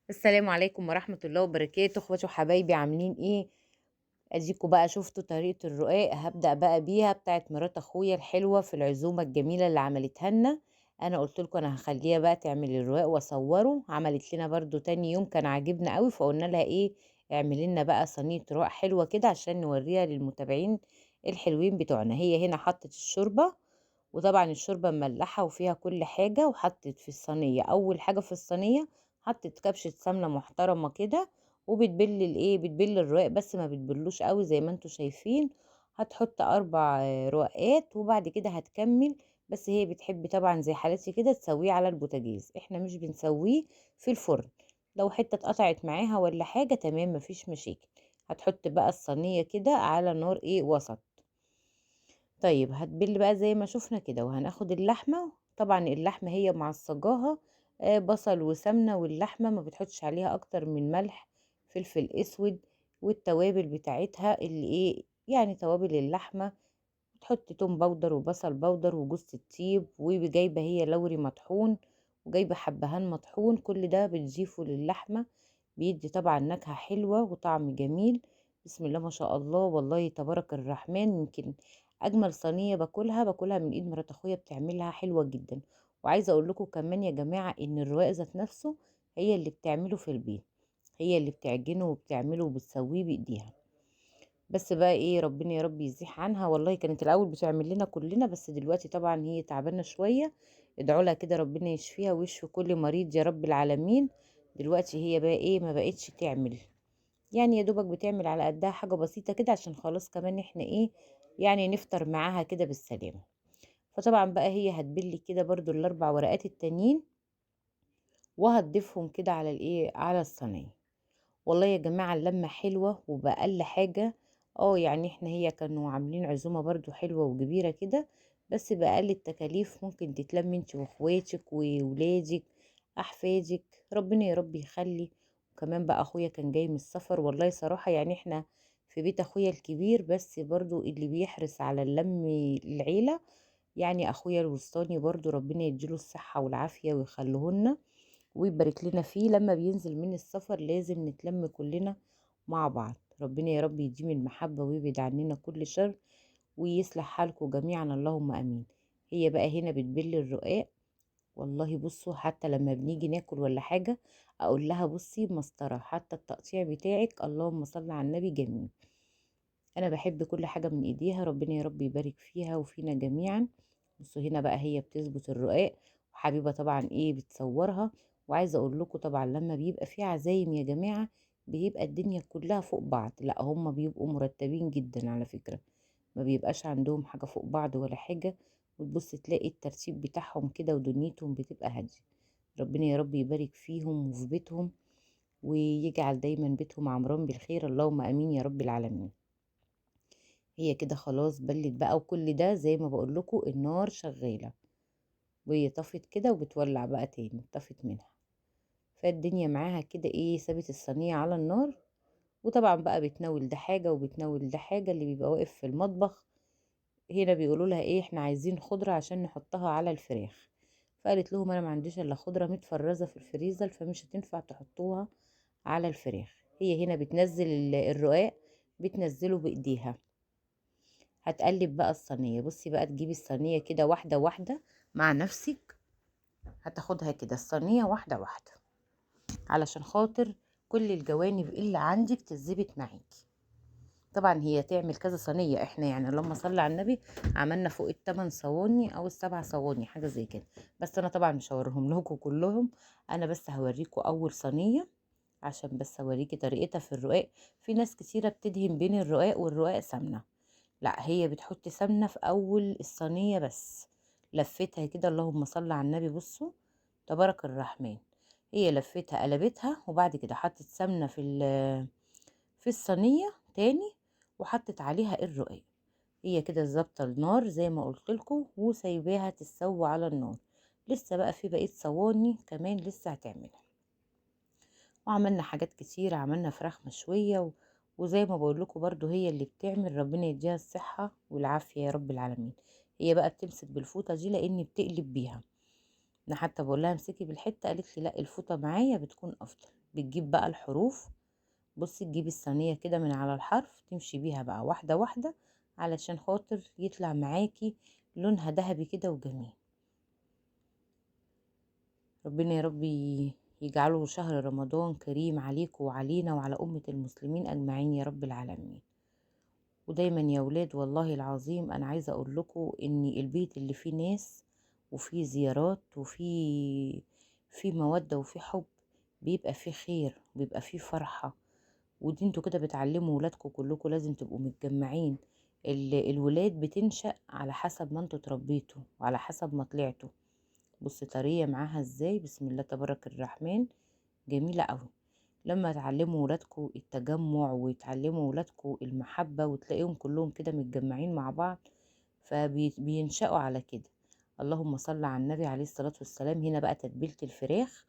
السلام عليكم ورحمة الله وبركاته، اخواتي وحبايبي عاملين ايه؟ اديكوا بقى شفتوا طريقة الرقاق، هبدأ بقى بيها بتاعت مرات اخويا الحلوة في العزومة الجميلة اللي عملتها لنا. انا قلت لكم انا هخليها بقى تعمل الرقاق واصوره، عملت لنا برضو تاني يوم كان عاجبنا قوي، فقلنا لها ايه، اعملي لنا بقى صينية رقاق حلوة كده عشان نوريها للمتابعين الحلوين بتوعنا. هي هنا حطت الشوربة، وطبعا الشوربة مملحة وفيها كل حاجة، وحطت في الصينية أول حاجة في الصينية حطت كبشة سمنة محترمة كده، وبتبل الايه، بتبل الرقاق بس ما بتبلوش قوي زي ما انتوا شايفين. هتحط 4 رقات وبعد كده هتكمل. بس هي بتحب طبعا زي حالتي كده تسويه على البوتاجاز، احنا مش بنسويه في الفرن. لو حتة اتقطعت معاها ولا حاجة تمام مفيش مشاكل. هتحط بقى الصينية كده على نار ايه وسط. طيب هتبل بقى زي ما شفنا كده، وهناخد اللحمة. طبعا اللحمة هي معصجاها بصل وسمنة، واللحمة ما بتحطش عليها اكتر من ملح، فلفل اسود، والتوابل بتاعتها اللي ايه يعني توابل اللحمة. بتحط توم باودر وبصل باودر وجوز الطيب، وجايبة هي لوري مطحون، وجايبة حبهان مطحون، كل ده بتضيفه للحمة. بيدي طبعا نكهة حلوة وطعم جميل. بسم الله ما شاء الله، والله تبارك الرحمن. يمكن اجمل صينية باكلها من ايد مرات اخويا، بتعملها حلوة جدا. وعايزة اقول لكم كمان يا جماعة ان الرواق ذات نفسه هي اللي بتعمله في البيت، هي اللي بتعجنه وبتعمله وبتسويه بايديها. بس بقى ايه، ربنا يا رب يزيح عنها. والله كانت الاول بتعمل لنا كلنا، بس دلوقتي طبعا هي تعبانه شويه. ادعوا لها كده ربنا يشفيها ويشفي كل مريض يا رب العالمين. دلوقتي هي بقى ايه، ما بقتش تعمل، يعني يا دوبك بتعمل على قدها حاجه بسيطه كده عشان خلاص كمان احنا ايه، يعني نفطر معاها كده بالسلامه. فطبعا بقى هي هتبلي كده برضو الاربع ورقات التانيين، وهتضيفهم كده على الايه، على الصينيه. والله يا جماعة اللمة حلوة وبأقل حاجة. يعني احنا هي كانوا عاملين عزومة برضو حلوة وكبيرة كده، بس بأقل التكاليف ممكن تتلم انت واخواتك وولادك احفادك، ربنا يا رب يخلي. وكمان بقى اخويا كان جاي من السفر، والله صراحة يعني احنا في بيت اخويا الكبير، بس برضو اللي بيحرص على اللم العيلة يعني اخويا الوسطاني، برضو ربنا يديله الصحة والعافية ويخليهن ويبارك لنا فيه. لما بينزل من السفر لازم نتلم كلنا مع بعض. ربنا يا رب يديم المحبة ويبعد عننا كل شر ويصلح حالكم جميعا، اللهم امين. هي بقى هنا بتبل الرقاق. والله بصوا، حتى لما بنيجي ناكل ولا حاجة اقول لها بصي مسطرة، حتى التقطيع بتاعك اللهم صل على النبي جميل. انا بحب كل حاجة من ايديها، ربنا يا رب يبارك فيها وفينا جميعا. بصوا هنا بقى هي بتظبط الرقاق، وحبيبة طبعا ايه بتصورها. وعايزة اقول لكم طبعا لما بيبقى في عزايم يا جماعة بيبقى الدنيا كلها فوق بعض، لا هم بيبقوا مرتبين جدا على فكرة، ما بيبقاش عندهم حاجة فوق بعض ولا حاجة. وتبص تلاقي الترتيب بتاعهم كده ودنيتهم بتبقى هادية. ربنا يا رب يبارك فيهم وفي بيتهم، ويجعل دايما بيتهم عمران بالخير، اللهم امين يا رب العالمين. هي كده خلاص بلت بقى، وكل ده زي ما بقول لكم النار شغالة، وهي طفت كده وبتولع بقى تاني، طفت منها. فالدنيا معاها كده ايه، سابت الصينية على النار. وطبعا بقى بتناول ده حاجة وبتناول ده حاجة، اللي بيبقى واقف في المطبخ هنا بيقولوا لها ايه، احنا عايزين خضرة عشان نحطها على الفراخ. فقالت لهم انا ما عنديش الا خضرة متفرزة في الفريزر، فمش هتنفع تحطوها على الفراخ. هي هنا بتنزل الرقاق، بتنزله بايديها. هتقلب بقى الصينية، بصي بقى تجيبي الصينية كده واحدة واحدة مع نفسك، هتاخدها كده الصينية واحدة واحدة علشان خاطر كل الجوانب اللي عندك تتظبط معاكي. طبعا هي تعمل كذا صينية، احنا يعني اللهم صل على النبي عملنا فوق التمن صواني او السبع صواني حاجة زي كده. بس انا طبعا مش هوريهم لكم كلهم، انا بس هوريكم اول صينية عشان بس اوريكي طريقتها في الرقاق. في ناس كتيرة بتدهن بين الرقاق والرقاق سمنة، لا هي بتحط سمنة في اول الصينية بس. لفتها كده اللهم صل على النبي، بصوا تبارك الرحمن. هي لفتها قلبتها وبعد كده حطت سمنة في الصينية تاني، وحطت عليها الرقاق. هي كده ظابطة النار زي ما قلت لكم وسايباها تستوي على النار. لسه بقى في بقية صواني كمان لسه هتعملها. وعملنا حاجات كتير، عملنا فراخ مشوية وزي ما بقول لكم برضو هي اللي بتعمل، ربنا يديها الصحة والعافية يا رب العالمين. هي بقى بتمسك بالفوطة دي لاني بتقلب بيها. انا حتى بقول لها امسكي بالحتة، قالت لي لا الفوطة معايا بتكون افضل. بتجيب بقى الحروف. بصي تجيبي الصينية كده من على الحرف، تمشي بيها بقى واحدة واحدة علشان خاطر يطلع معاكي لونها ذهبي كده وجميل. ربنا يا رب يجعله شهر رمضان كريم عليكم وعلينا وعلى أمة المسلمين أجمعين يا رب العالمين. ودايما يا ولاد والله العظيم أنا عايزة أقول لكم إن البيت اللي فيه ناس وفيه زيارات وفيه مودة وفيه حب بيبقى فيه خير وبيبقى فيه فرحة. ودي انتوا كده بتعلموا ولادكم كلكم لازم تبقوا متجمعين. الولاد بتنشأ على حسب ما انتوا تربيتوا وعلى حسب ما طلعتوا. بص طريقة معاها ازاي، بسم الله تبارك الرحمن، جميلة قوي. لما تعلموا ولادكم التجمع ويتعلموا ولادكم المحبة وتلاقيهم كلهم كده متجمعين مع بعض، فبينشأوا على كده. اللهم صل على النبي عليه الصلاة والسلام. هنا بقى تتبيلة الفراخ.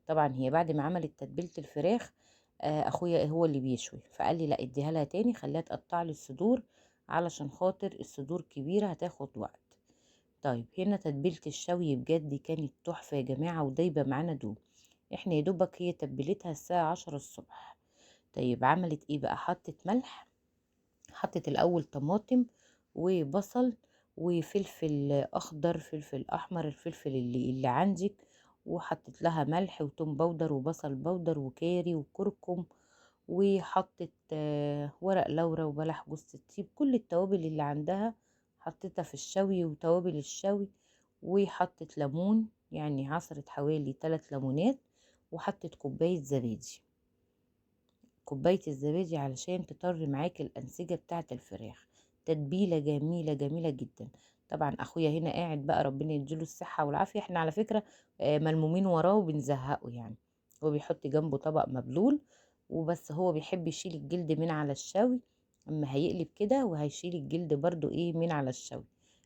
طبعا هي بعد ما عملت تتبيلة الفراخ اخويا هو اللي بيشوي، فقال لي لا اديها لها تاني، خليها تقطع لي الصدور علشان خاطر الصدور كبيرة هتاخد وقت. طيب هنا تتبيلة الشوي بجد كانت تحفة يا جماعة ودايبة معانا دوب. احنا يا دوبك هي تبلتها الساعة 10 الصبح. طيب عملت ايه بقى؟ حطت ملح، حطت الاول طماطم وبصل وفلفل اخضر، فلفل احمر، الفلفل اللي عندك، وحطت لها ملح وتوم باودر وبصل باودر وكاري وكركم، وحطت ورق لورا وبلح جوز الطيب، كل التوابل اللي عندها حطيتها في الشوي وتوابل الشوي. وحطت ليمون، يعني عصرت حوالي 3 ليمونات، وحطت كوباية زبادي، كوباية الزبادي علشان تطر معاك الأنسجة بتاعة الفراخ. تتبيلة جميلة جميلة جدا. طبعا أخويا هنا قاعد بقى ربنا يديله الصحة والعافية. احنا على فكرة ملمومين وراه وبنزهقه يعني. هو بيحط جنبه طبق مبلول وبس، هو بيحب يشيل الجلد من على الشوي. اما هيقلب كده وهيشيل الجلد برضو ايه من على الشوي،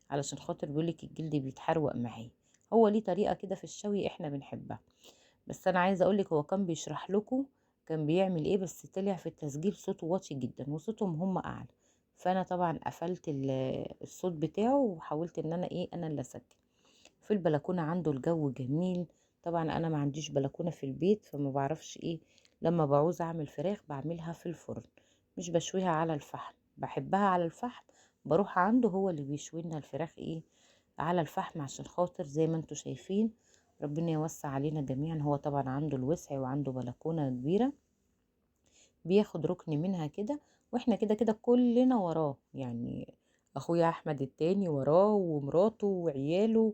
علشان خاطر بيقولك الجلد بيتحروق معاه. هو ليه طريقة كده في الشوي احنا بنحبها. بس انا عايزه اقولك هو كان بيشرح لكم كان بيعمل ايه، بس طلع في التسجيل صوته واطي جدا وصوتهم هم اعلى. فانا طبعا قفلت الصوت بتاعه وحاولت ان انا ايه انا اللي اسجل. في البلكونه عنده الجو جميل. طبعا انا ما عنديش بلكونه في البيت فما بعرفش ايه. لما بعوز اعمل فراخ بعملها في الفرن، مش بشويها على الفحم. بحبها على الفحم، بروح عنده هو اللي بيشوي لنا الفراخ ايه على الفحم، عشان خاطر زي ما انتوا شايفين ربنا يوسع علينا جميعا. هو طبعا عنده الوسع وعنده بلكونة كبيرة بياخد ركن منها كده، واحنا كده كده كلنا وراه يعني. اخويا احمد التاني وراه ومراته وعياله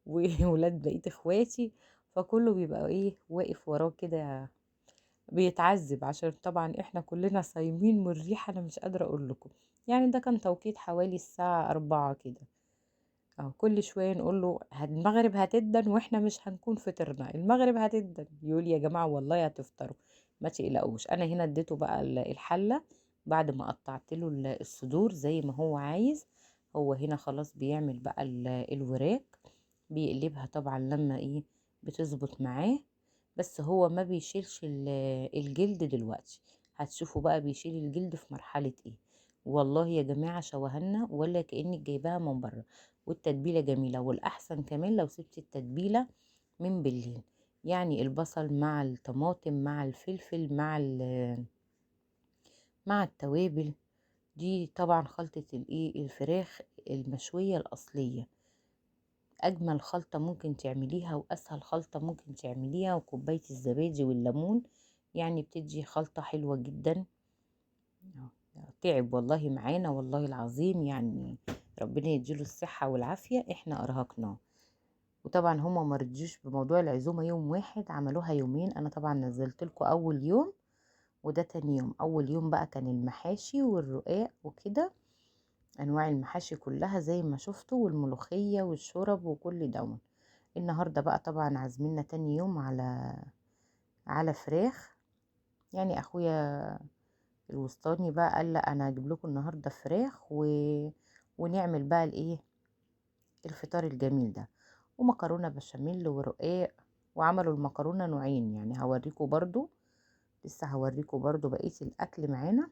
وولاد بقية اخواتي، فكله بيبقى ايه واقف وراه كده بيتعذب، عشان طبعا احنا كلنا صايمين من الريحة. انا مش قادرة اقول لكم يعني. ده كان توقيت حوالي الساعة 4 كده. اه كل شويه نقول له المغرب هتدن واحنا مش هنكون فطرنا، المغرب هتدن. يقول يا جماعه والله هتفطروا ما تقلقوش. انا هنا اديته بقى الحله بعد ما قطعت له الصدور زي ما هو عايز. هو هنا خلاص بيعمل بقى الوراك، بيقلبها طبعا لما ايه بتظبط معاه. بس هو ما بيشيلش الجلد دلوقتي، هتشوفوا بقى بيشيل الجلد في مرحله ايه. والله يا جماعه شوهنا ولا كأنك جايباها من بره. والتتبيلة جميلة، والأحسن كمان لو سبت التتبيلة من بالليل. يعني البصل مع الطماطم مع الفلفل مع التوابل، دي طبعا خلطة الايه الفراخ المشوية الأصلية. أجمل خلطة ممكن تعمليها وأسهل خلطة ممكن تعمليها، وكوباية الزبادي والليمون يعني بتدي خلطة حلوة جدا. تعب والله معانا والله العظيم يعني. ربنا يديله الصحة والعافية. احنا أرهقناه. وطبعا هما مرضيوش بموضوع العزومة يوم واحد، عملوها يومين. انا طبعا نزلت لكم اول يوم وده تاني يوم. اول يوم بقى كان المحاشي والرقاق وكده، انواع المحاشي كلها زي ما شفتوا، والملوخية والشرب وكل دون. النهاردة بقى طبعا عازميننا تاني يوم على فراخ. يعني اخويا الوسطاني بقى قال لا انا هجيب لكم النهاردة فراخ ونعمل بقى الايه الفطار الجميل ده. ومكرونة بشاميل ورقاق. وعملوا المكرونة نوعين يعني، هوريكم برضو لسه هوريكم برضو بقية الأكل معانا.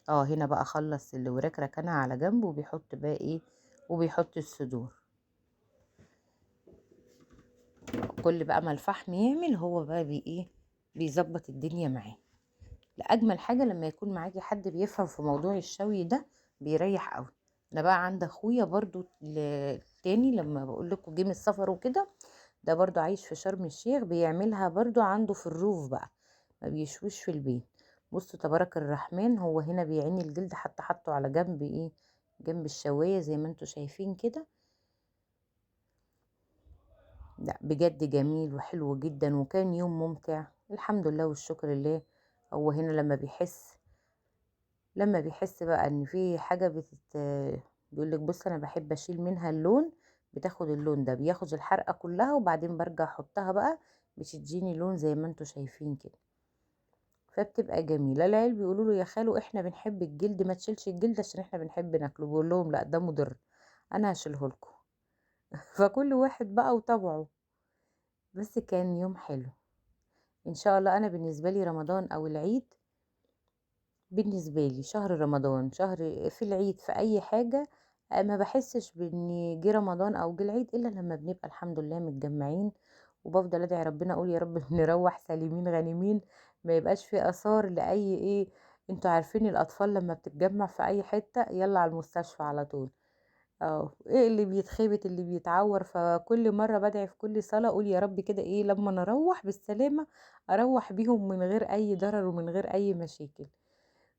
هنا بقى خلص الوراك ركنها على جنب وبيحط بقى ايه وبيحط الصدور. كل بقى ما الفحم يعمل هو بقى بيظبط الدنيا معاه. لأجمل حاجة لما يكون معاكي حد بيفهم في موضوع الشوي ده، بيريح قوي. انا بقى عند اخويا برضو تاني لما بقول لكم جه من السفر وكده، ده برضو عايش في شرم الشيخ، بيعملها برضو عنده في الروف بقى، ما بيشويش في البيت. بصوا تبارك الرحمن، هو هنا بيعين الجلد، حتى حطه على جنب جنب الشواية زي ما انتوا شايفين كده. لا بجد جميل وحلو جدا، وكان يوم ممتع الحمد لله والشكر لله. هو هنا لما بيحس بقى ان في حاجة بيقولك بص انا بحب اشيل منها اللون، بتاخد اللون ده بياخد الحرقة كلها، وبعدين برجع احطها بقى بتديني لون زي ما انتوا شايفين كده. فبتبقى جميلة. العيال بيقولوا له يا خالو احنا بنحب الجلد، ما تشيلش الجلد عشان احنا بنحب ناكله. بقول لهم لا ده مضر، انا هشيله لكم. فكل واحد بقى وطبعه. بس كان يوم حلو. ان شاء الله انا بالنسبة لي رمضان او العيد، بالنسبة لي شهر رمضان شهر في العيد في اي حاجة، ما بحسش بان جه رمضان او جه العيد الا لما بنبقى الحمد لله متجمعين. وبفضل ادعي ربنا اقول يا رب نروح سالمين غانمين، ما يبقاش في اثار لاي انتوا عارفين الاطفال لما بتتجمع في اي حتة يلا على المستشفى على طول. اه ايه اللي بيتخبط اللي بيتعور، فكل مرة بدعي في كل صلاة اقول يا رب كده لما نروح بالسلامة، اروح بيهم من غير اي ضرر ومن غير اي مشاكل.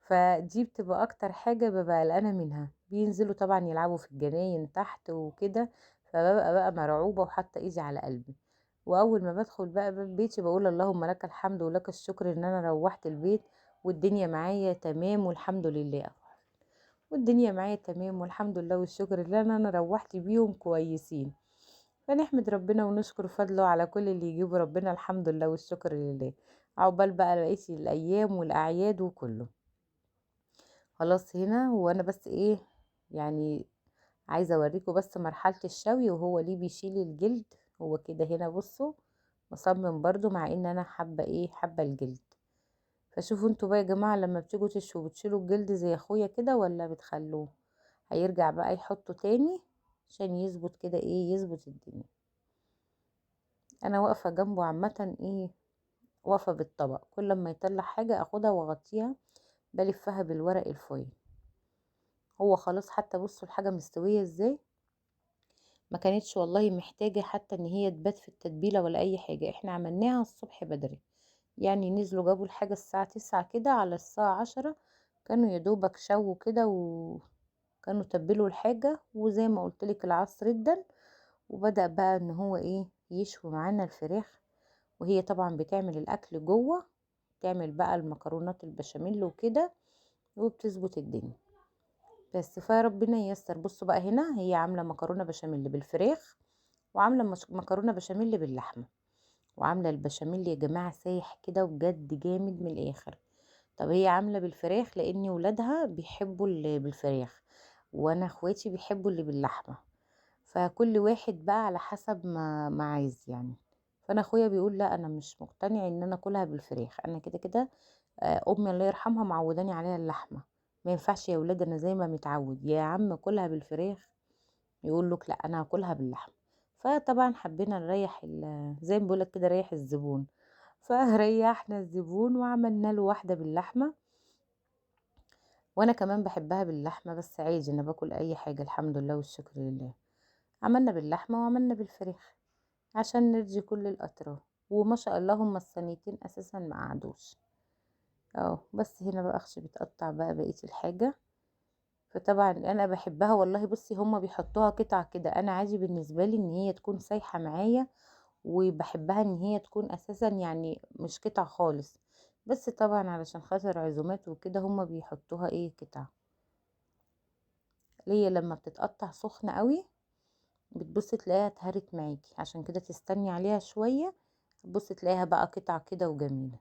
فدي بتبقى اكتر حاجة ببقى قلقانة منها. بينزلوا طبعا يلعبوا في الجناين تحت وكده، فببقى بقى مرعوبة وحاطة ايدي على قلبي. واول ما بدخل بقى باب بيتي بقول اللهم لك الحمد ولك الشكر ان انا روحت البيت والدنيا معايا تمام والحمد لله. والدنيا معايا تمام والحمد لله والشكر لله ان انا روحت بيهم كويسين. فنحمد ربنا ونشكر فضله على كل اللي يجيبه ربنا، الحمد لله والشكر لله. عقبال بقى بقية الايام والاعياد وكله. خلاص هنا وانا بس يعني عايزه اوريكم بس مرحله الشوي وهو ليه بيشيل الجلد. هو كده هنا بصوا مصمم برضو، مع ان انا حابه حابه الجلد. فشوفوا انتوا بقى يا جماعه لما بتيجوا تشوا بتشيلوا الجلد زي اخويا كده ولا بتخلوه؟ هيرجع بقى يحطه تاني عشان يظبط كده يظبط الدنيا. انا واقفه جنبه عامه واقفه بالطبق، كل ما يطلع حاجه اخدها واغطيها بلفها بالورق الفويل. هو خلاص حتى بصوا الحاجه مستويه ازاي، ما كانتش والله محتاجة حتى ان هي تبات في التتبيلة ولا اي حاجة. احنا عملناها الصبح بدري، يعني نزلوا جابوا الحاجة الساعة 9 كده، على الساعة 10 كانوا يدوبك شووا كده وكانوا تبلوا الحاجة، وزي ما قلتلك العصر جدا. وبدأ بقى ان هو يشوي معانا الفراخ. وهي طبعا بتعمل الاكل جوه، تعمل بقى المكرونات البشاميل وكده، وبتظبط الدنيا. بس فربنا ييسر. بصوا بقى هنا هي عاملة مكرونة بشاميل بالفراخ، وعامله مكرونه بشاميل باللحمه. وعامله البشاميل يا جماعه سايح كده وبجد جامد من الاخر. طب هي عامله بالفراخ لان ولادها بيحبوا اللي بالفراخ، وانا اخواتي بيحبوا اللي باللحمه. فكل واحد بقى على حسب ما عايز يعني. فانا اخويا بيقول لا انا مش مقتنع ان انا اكلها بالفراخ، انا كده كده امي الله يرحمها معوداني عليها اللحمه. ما ينفعش يا ولاد انا زي ما متعود يا عم كلها بالفراخ، يقول لك لا انا هاكلها باللحمه. فطبعا حبينا نريح زي ما بقولك كده ريح الزبون. فريحنا الزبون وعملنا له واحده باللحمه. وانا كمان بحبها باللحمه، بس عادي انا باكل اي حاجه الحمد لله والشكر لله. عملنا باللحمه وعملنا بالفراخ عشان نرضي كل الاطراف. وما شاء الله هما الصينيتين اساسا ما قعدوش. بس هنا بقى اخشي بتقطع بقى بقيه الحاجه. فطبعا انا بحبها والله. بصي هما بيحطوها قطع كده، انا عادي بالنسبه لي ان هي تكون سايحه معايا، وبحبها ان هي تكون اساسا يعني مش قطع خالص. بس طبعا علشان خاطر عزومات وكده هما بيحطوها قطع. ليه لما بتتقطع سخنه قوي بتبصي تلاقيها اتهرت معاكي، عشان كده تستني عليها شويه تبصي تلاقيها بقى قطع كده وجميله.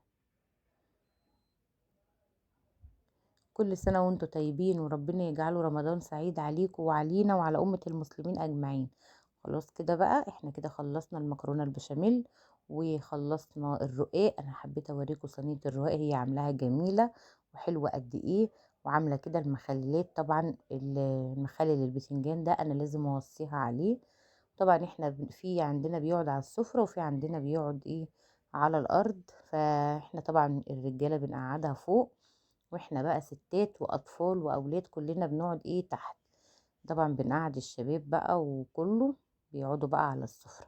كل سنه وانتم طيبين، وربنا يجعله رمضان سعيد عليكم وعلينا وعلى امه المسلمين اجمعين. خلاص كده بقى احنا كده خلصنا المكرونه البشاميل وخلصنا الرقاق. انا حبيت اوريكم صينيه الرقاق هي عاملاها جميله وحلوه قد وعامله كده المخللات. طبعا المخلل البتنجان ده انا لازم اوصيها عليه. طبعا احنا في عندنا بيقعد على السفرة وفي عندنا بيقعد ايه على الارض، فاحنا طبعا الرجالة بنقعدها فوق، واحنا بقى ستات واطفال واولاد كلنا بنقعد ايه تحت. طبعا بنقعد الشباب بقى وكله بيقعدوا بقى على السفرة.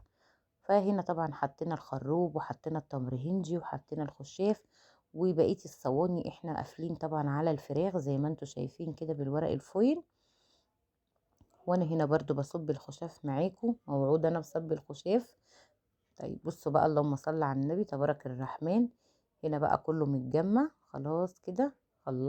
فهنا طبعا حطينا الخروب وحطينا التمر هندي وحطينا الخشاف، وبقية الصواني احنا قافلين طبعا على الفراخ زي ما انتوا شايفين كده بالورق الفويل. وانا هنا برضو بصب الخشاف معاكم، موعود انا بصب الخشاف. طيب بصوا بقى، اللهم صل على النبي تبارك الرحمن. هنا بقى كله متجمع خلاص كده. خلصت.